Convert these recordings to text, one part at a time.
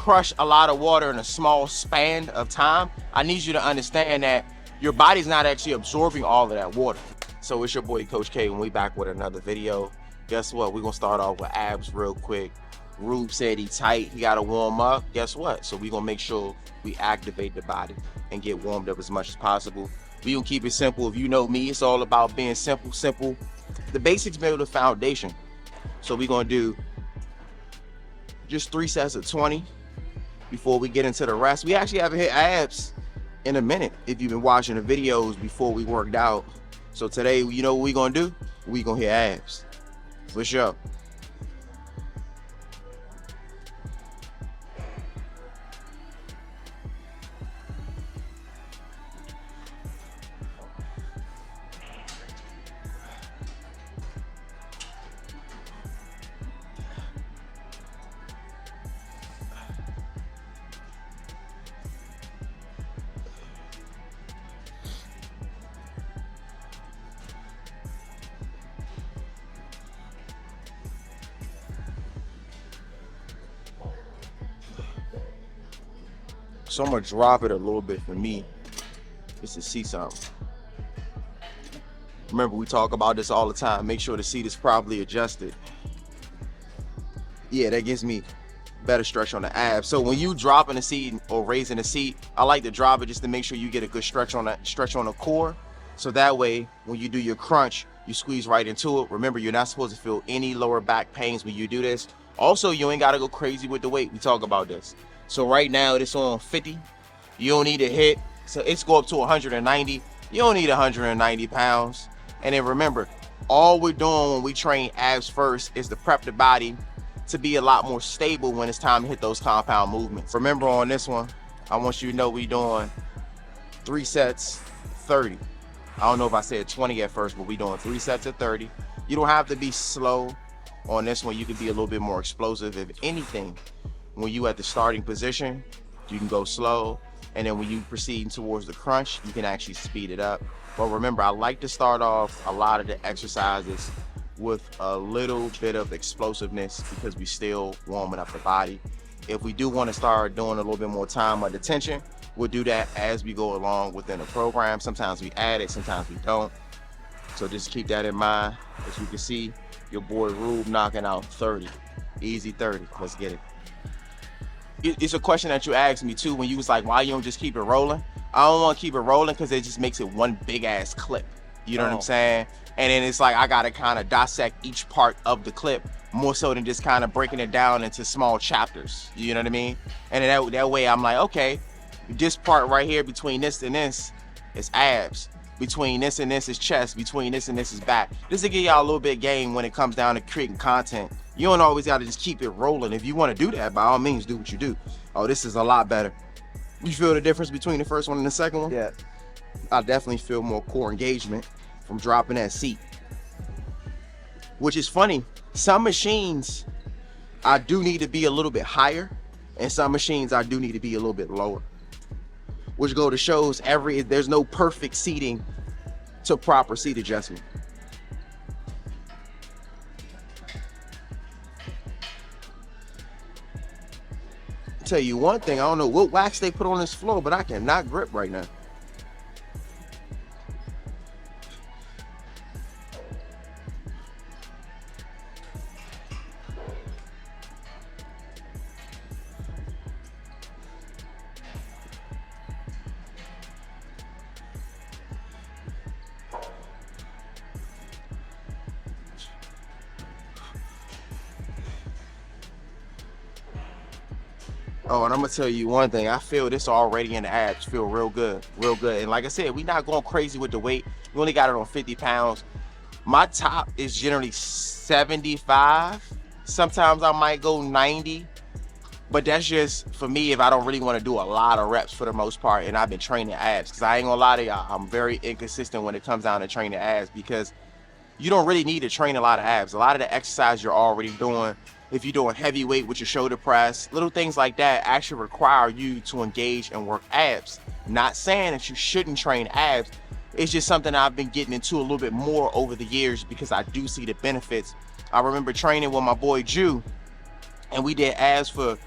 crush a lot of water in a small span of time, I need you to understand that your body's not actually absorbing all of that water. So it's your boy Coach K, and we back with another video. Guess what? We're gonna start off with abs real quick. Rube said he tight, he gotta warm up. Guess what? So we're gonna make sure we activate the body and get warmed up as much as possible. We gonna keep it simple. If you know me, it's all about being simple. The basics build the foundation. So we're gonna do just 3 sets of 20 before we get into the rest. We actually haven't hit abs in a minute if you've been watching the videos before we worked out. So today, you know what we're gonna do? We're gonna hit abs. For sure. So I'm gonna drop it a little bit for me, just to see something. Remember, we talk about this all the time. Make sure the seat is properly adjusted. Yeah, that gives me better stretch on the abs. So when you dropping the seat or raising the seat, I like to drop it just to make sure you get a good stretch on the core. So that way, when you do your crunch, you squeeze right into it. Remember, you're not supposed to feel any lower back pains when you do this. Also, you ain't gotta go crazy with the weight. We talk about this. So right now it's on 50. You don't need to hit, so it's go up to 190. You don't need 190 pounds. And then remember, all we're doing when we train abs first is to prep the body to be a lot more stable when it's time to hit those compound movements. Remember, on this one, I want you to know we're doing 3 sets, 30. I don't know if I said 20 at first, but we're doing 3 sets of 30. You don't have to be slow on this one. You can be a little bit more explosive. If anything, when you at the starting position, you can go slow, and then when you proceed towards the crunch, you can actually speed it up. But remember, I like to start off a lot of the exercises with a little bit of explosiveness because we still warming up the body. If we do want to start doing a little bit more time under tension, we'll do that as we go along within the program. Sometimes we add it, sometimes we don't. So just keep that in mind. As you can see, your boy Rube knocking out 30. Easy 30. Let's get it. It's a question that you asked me too when you was like, why you don't just keep it rolling? I don't want to keep it rolling because it just makes it one big ass clip. You know what I'm saying? And then it's like I gotta kind of dissect each part of the clip more so than just kind of breaking it down into small chapters. You know what I mean? And then that way I'm like, okay, this part right here between this and this is abs. Between this and this is chest. Between this and this is back. This will give y'all a little bit of game when it comes down to creating content. You don't always got to just keep it rolling. If you want to do that, by all means, do what you do. Oh, this is a lot better. You feel the difference between the first one and the second one? Yeah. I definitely feel more core engagement from dropping that seat. Which is funny. Some machines, I do need to be a little bit higher. And some machines, I do need to be a little bit lower. Which go to shows there's no perfect seating to proper seat adjustment. Tell you one thing, I don't know what wax they put on this floor, but I cannot grip right now. Oh, and I'm gonna tell you one thing. I feel this already in the abs. Feel real good, real good. And like I said, we not going crazy with the weight. We only got it on 50 pounds. My top is generally 75. Sometimes I might go 90. But that's just for me if I don't really want to do a lot of reps for the most part. And I've been training abs. Because I ain't gonna lie to y'all, I'm very inconsistent when it comes down to training abs. Because you don't really need to train a lot of abs. A lot of the exercise you're already doing, if you're doing heavy weight with your shoulder press, little things like that actually require you to engage and work abs. Not saying that you shouldn't train abs. It's just something I've been getting into a little bit more over the years because I do see the benefits. I remember training with my boy Jew, and we did abs for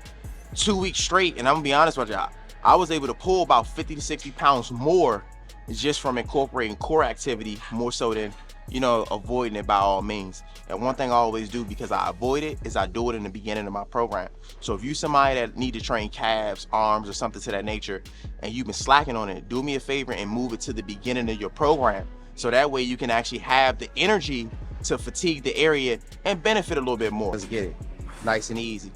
2 weeks straight, and I'm gonna be honest with y'all, I was able to pull about 50 to 60 pounds more just from incorporating core activity more so than, you know, avoiding it by all means. And one thing I always do, because I avoid it, is I do it in the beginning of my program. So if you somebody that need to train calves, arms, or something to that nature, and you've been slacking on it, do me a favor and move it to the beginning of your program. So that way you can actually have the energy to fatigue the area and benefit a little bit more. Let's get it. Nice and easy.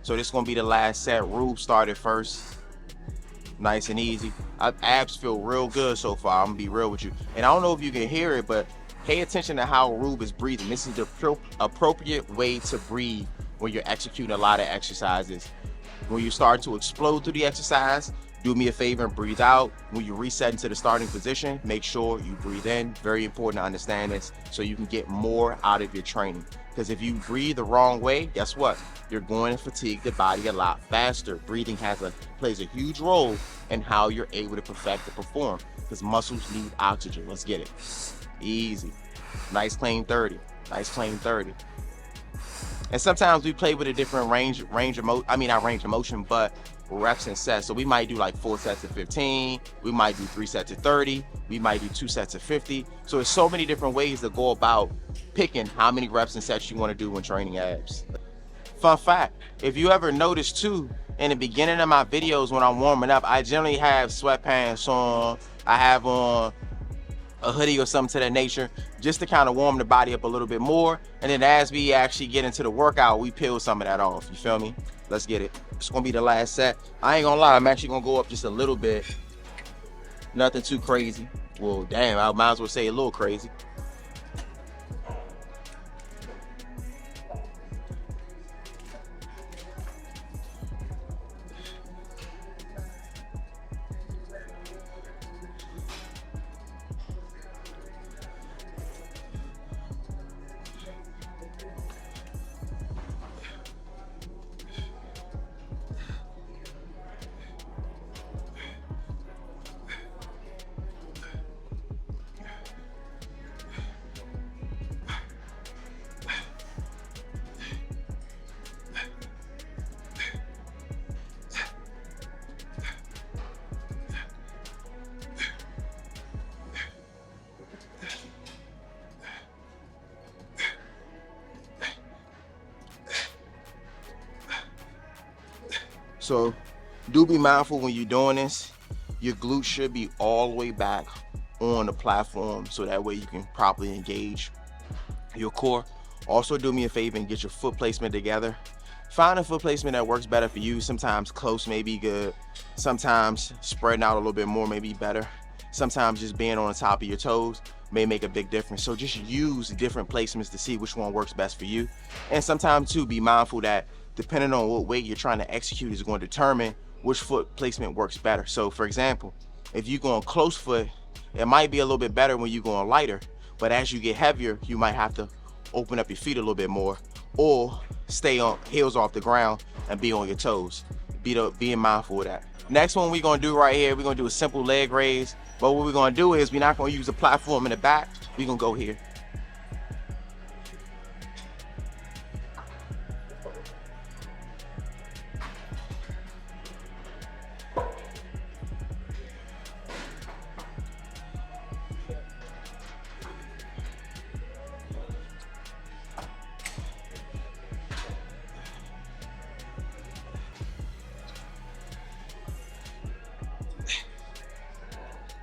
So this is gonna be the last set. Rube started first. Nice and easy. Abs feel real good so far. I'm gonna be real with you. And I don't know if you can hear it, but pay attention to how Rube is breathing. This is the appropriate way to breathe when you're executing a lot of exercises. When you start to explode through the exercise, do me a favor and breathe out. When you reset into the starting position, make sure you breathe in. Very important to understand this so you can get more out of your training. Because if you breathe the wrong way, guess what? You're going to fatigue the body a lot faster. Breathing plays a huge role in how you're able to perfect and perform, because muscles need oxygen. Let's get it. Easy. Nice clean 30. Nice clean 30. And sometimes we play with a different range of motion, but reps and sets. So we might do like 4 sets of 15, we might do 3 sets of 30, we might do 2 sets of 50. So there's so many different ways to go about picking how many reps and sets you want to do when training abs. Fun fact, if you ever notice too, in the beginning of my videos when I'm warming up, I generally have sweatpants on, I have on a hoodie or something to that nature, just to kind of warm the body up a little bit more. And then as we actually get into the workout, we peel some of that off. You feel me? Let's get it. It's gonna be the last set. I ain't gonna lie, I'm actually gonna go up just a little bit. Nothing too crazy. Well, damn, I might as well say a little crazy. So do be mindful when you're doing this. Your glutes should be all the way back on the platform, so that way you can properly engage your core. Also do me a favor and get your foot placement together. Find a foot placement that works better for you. Sometimes close may be good. Sometimes spreading out a little bit more may be better. Sometimes just being on the top of your toes may make a big difference. So just use different placements to see which one works best for you. And sometimes too, be mindful that depending on what weight you're trying to execute is going to determine which foot placement works better. So for example, if you're going close foot, it might be a little bit better when you're going lighter, but as you get heavier, you might have to open up your feet a little bit more, or stay on heels off the ground and be on your toes. Being mindful of that. Next one we're gonna do right here, we're gonna do a simple leg raise, but what we're gonna do is we're not gonna use a platform in the back, we're gonna go here.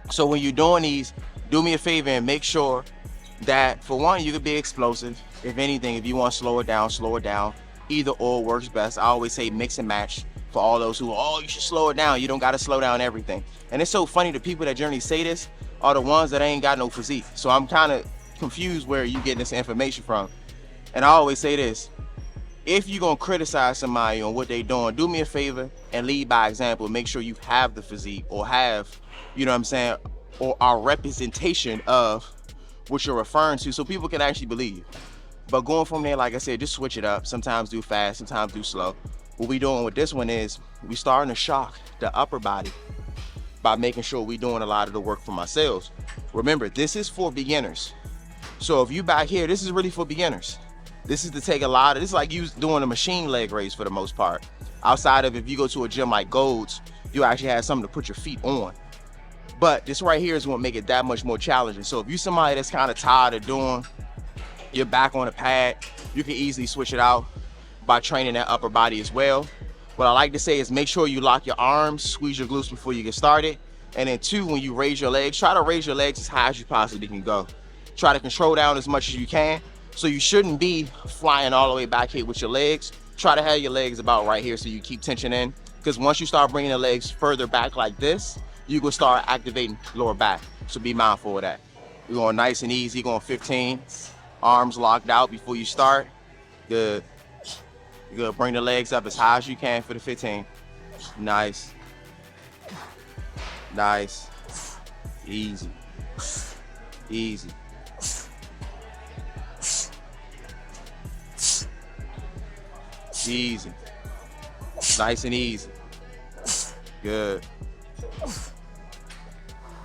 So when you're doing these, do me a favor and make sure that, for one, you can be explosive. If anything, if you want to slow it down, slow it down. Either or works best. I always say mix and match for all those who, oh, you should slow it down. You don't got to slow down everything. And it's so funny, the people that generally say this are the ones that ain't got no physique. So I'm kind of confused where you getting this information from. And I always say this, if you're going to criticize somebody on what they doing, do me a favor and lead by example. Make sure you have the physique, or have, you know what I'm saying, or our representation of what you're referring to, so people can actually believe. But going from there, like I said, just switch it up. Sometimes do fast, sometimes do slow. What we doing with this one is we starting to shock the upper body by making sure we doing a lot of the work for ourselves. Remember, this is for beginners. So if you back here, this is really for beginners. This is to take a lot of, this is like you doing a machine leg raise for the most part. Outside of if you go to a gym like Gold's, you actually have something to put your feet on. But this right here is what make it that much more challenging. So if you're somebody that's kind of tired of doing your back on a pad, you can easily switch it out by training that upper body as well. What I like to say is make sure you lock your arms, squeeze your glutes before you get started. And then 2, when you raise your legs, try to raise your legs as high as you possibly can go. Try to control down as much as you can. So you shouldn't be flying all the way back here with your legs. Try to have your legs about right here so you keep tension in. Because once you start bringing the legs further back like this, you can start activating lower back. So be mindful of that. We're going nice and easy, going 15. Arms locked out before you start. Good. You're gonna bring the legs up as high as you can for the 15. Nice. Nice. Easy. Easy. Easy. Nice and easy. Good.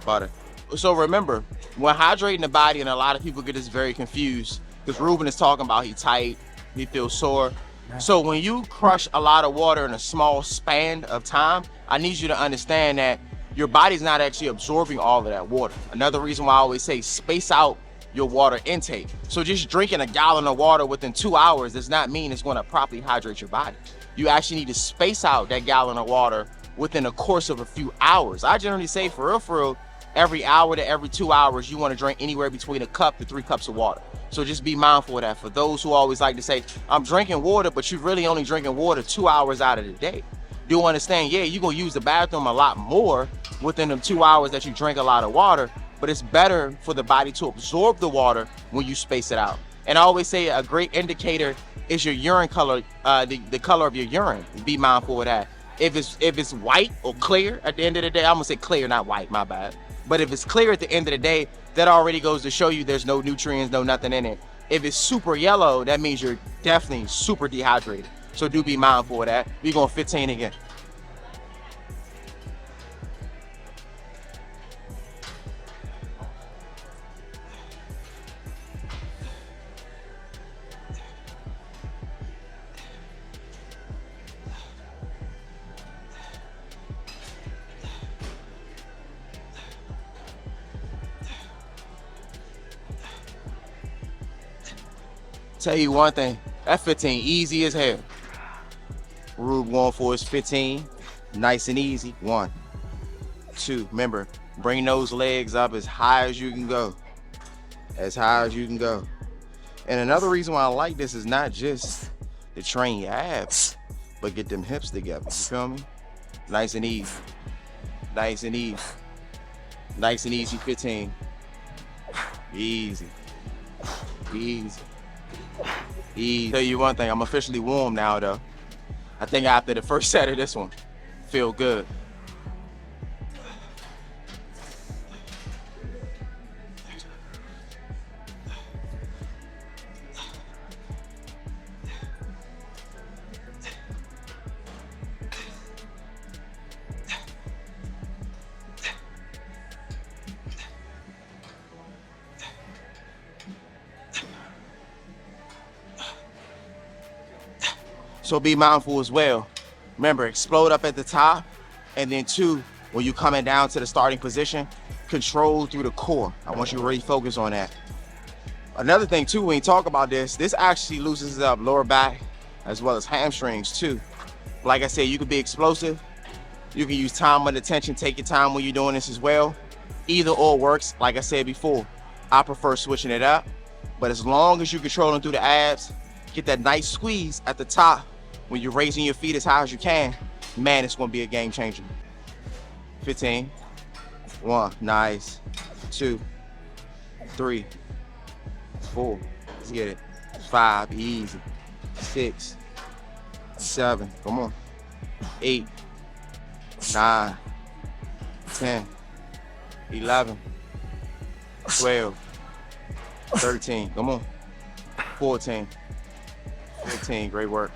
Butter. So remember, when hydrating the body, and a lot of people get this very confused, because Ruben is talking about he tight, he feels sore. So when you crush a lot of water in a small span of time, I need you to understand that your body's not actually absorbing all of that water. Another reason why I always say space out your water intake. So just drinking a gallon of water within 2 hours does not mean it's going to properly hydrate your body. You actually need to space out that gallon of water within the course of a few hours. I generally say for real, every hour to every 2 hours, you want to drink anywhere between a cup to 3 cups of water. So just be mindful of that. For those who always like to say, I'm drinking water, but you're really only drinking water 2 hours out of the day. Do understand, yeah, you're going to use the bathroom a lot more within them 2 hours that you drink a lot of water, but it's better for the body to absorb the water when you space it out. And I always say a great indicator is your urine color, the color of your urine. Be mindful of that. If it's white or clear at the end of the day, I'm gonna say clear, not white, my bad. But if it's clear at the end of the day, that already goes to show you there's no nutrients, no nothing in it. If it's super yellow, that means you're definitely super dehydrated. So do be mindful of that. We're going 15 again. Tell you one thing, that 15 easy as hell. Rube going for his 15, nice and easy. 1, 2, remember, bring those legs up as high as you can go. As high as you can go. And another reason why I like this is not just to train your abs, but get them hips together, you feel me? Nice and easy, nice and easy. Nice and easy 15. Easy, easy. Tell you one thing, I'm officially warm now though. I think after the first set of this one, feel good. So be mindful as well. Remember, explode up at the top, and then 2, when you're coming down to the starting position, control through the core. I want you to really focus on that. Another thing too, when you talk about this actually loosens up lower back as well as hamstrings too. Like I said, you can be explosive. You can use time under tension, take your time when you're doing this as well. Either or works. Like I said before, I prefer switching it up. But as long as you're controlling through the abs, get that nice squeeze at the top when you're raising your feet as high as you can, man, it's gonna be a game changer. 15, 1, nice, 2, 3, 4, let's get it, 5, easy, 6, 7, come on, 8, 9, 10, 11, 12, 13, come on, 14, 15, great work.